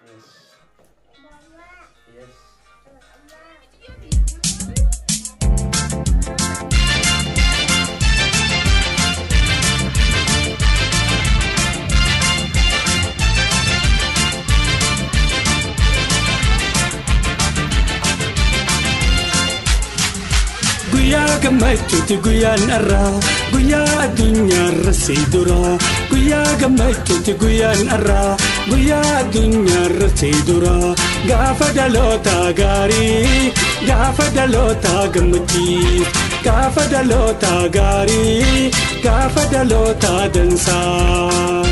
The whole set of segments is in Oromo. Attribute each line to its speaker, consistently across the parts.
Speaker 1: Yes.
Speaker 2: Guyyaa gammachuuti guyyaan irraa guyyaa addunyaarra seedura guyyaa gammachuuti guyyaan irraa guyyaa addunyaarra seedura gaafa dhaloota gaarii gaafa dhaloota gammachiis gaafa dhaloota gaarii gaafa dhaloota dansaa.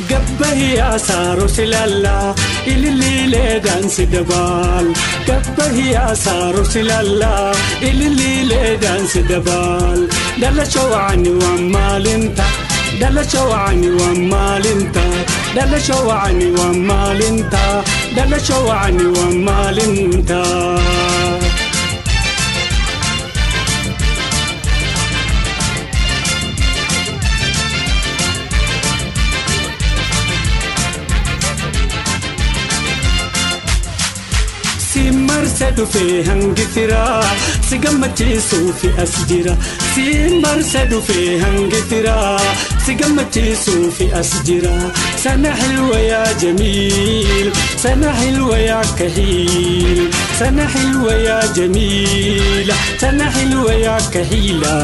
Speaker 2: Gabbahiyaa saaroo silallaa ililiilee daansi dabaal Gabbahiyaa saaroo silallaa ililiilee daansi dabaal Dhalachoo waani waan maalinta Dhalachoo waani waan maalinta Dhalachoo waani waan maalinta Dhalachoo waani waan maalinta. Marse dhufee hangi firaa si gammachiisuu fi as jira si marse dhufee hangi firaa si gammachiisuu fi as jira sana hilwa yaa jamiil sana hilwa yaa kahiil sana hilwa yaa jamiil sana hilwa yaa kahiila.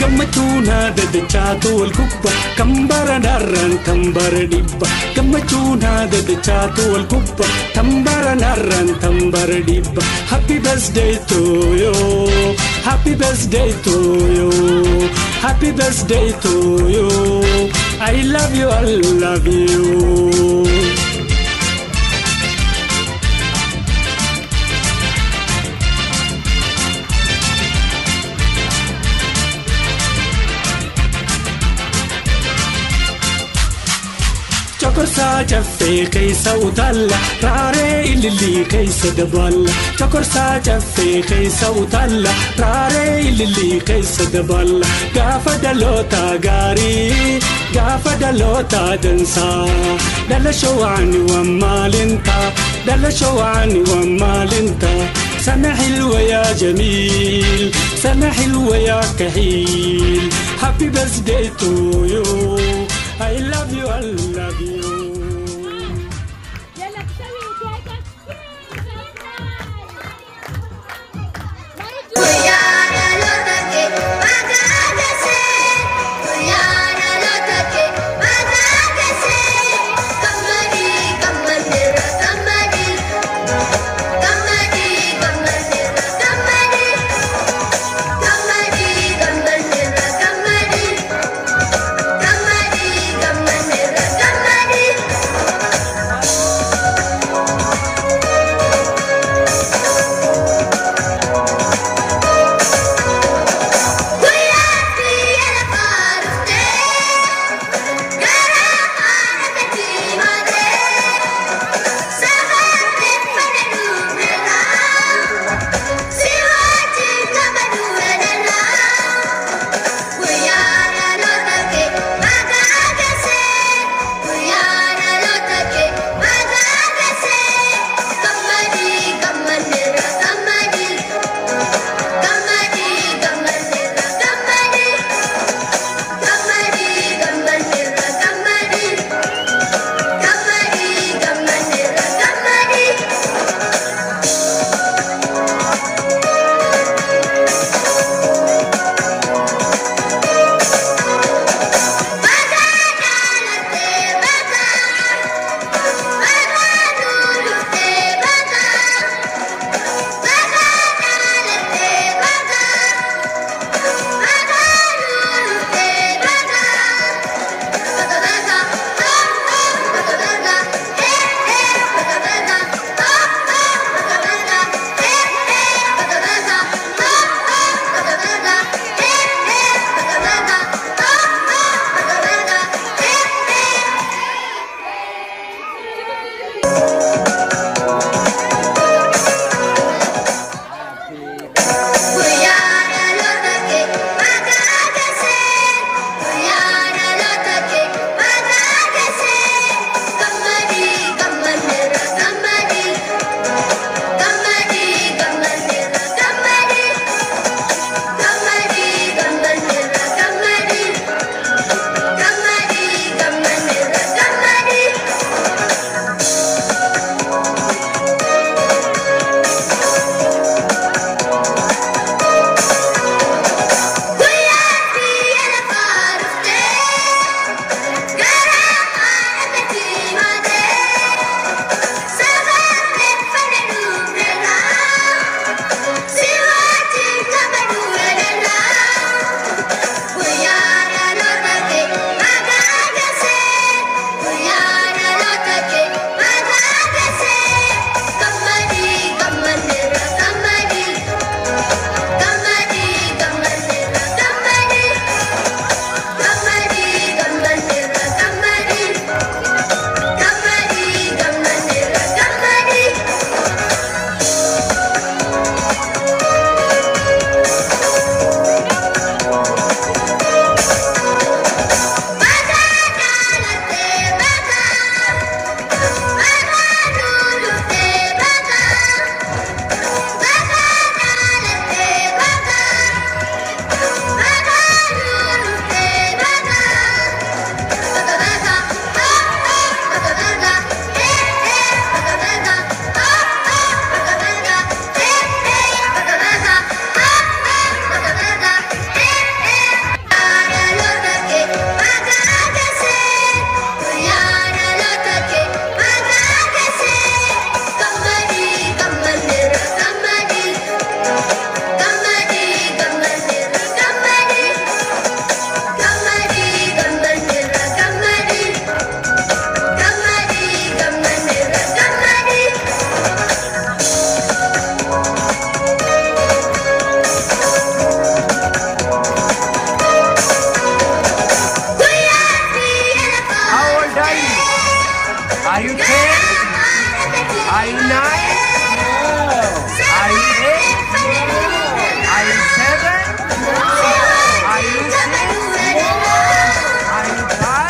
Speaker 2: Gammachuuna dadachaatu wal gubba kambara narraan tambara dhibba Gammachuuna dadachaatu wal gubba tambara narraan tambara dhibba Happy birthday to you Happy birthday to you Happy birthday to you I love you I love you. Chokorsaa jaffee keessa utalla raaree ilillii keessa dabala Chokorsaa jaffee keessa utalla raaree ilillii keessa dabala Gaafa dhaloota gaarii gaafa dhaloota dansaa Dhalachoo waani waan maalinta Dhalachoo waani waan maalinta Sana hilwa yaa jamiil sana hilwa yaa kahiil Happy birthday to you I love you, I love you.
Speaker 3: Somebody
Speaker 1: Are you 9? No. Are you 8? No. Are you 7? No. Are you 6? No. Are you 5?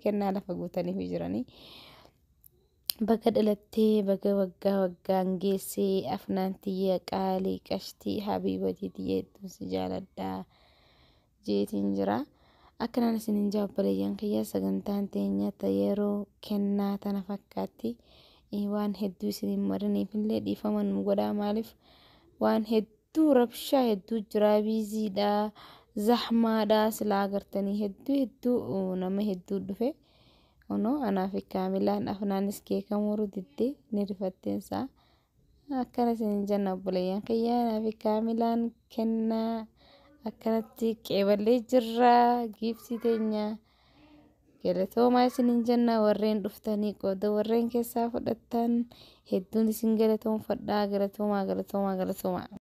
Speaker 3: kennaa lafa guutanii jiranii baga dhalatee baga waggaan geessee Afanan tiyya qaalii qashtii habiibatii tiyyeettu si jaaladhaa jeetiin jira. Akkanaan isinin jaabbalayyan kiyya sagantaan teenya yeroo kennaa tana fakkaatti waan hedduu isinin maraniif illee dhiifaman nu godhaa maaliif waan hedduu rabshaa hedduu jira biiziidha zahmaadha silaa agartanii hedduu nama hedduu dhufe ono anaaf kaamilaan Afanaanis keekamuru didde ni rifatteensa akkana isinin janna obboleeyyan kiyya anaaf kaamilaan kennaa akkanatti qeeballee jirra giiftii teenya galatoomaa isinin janna warreen dhuftanii qooda warreen keessaa fudhattan hedduun isin galatoomfadhaa galatoomaa.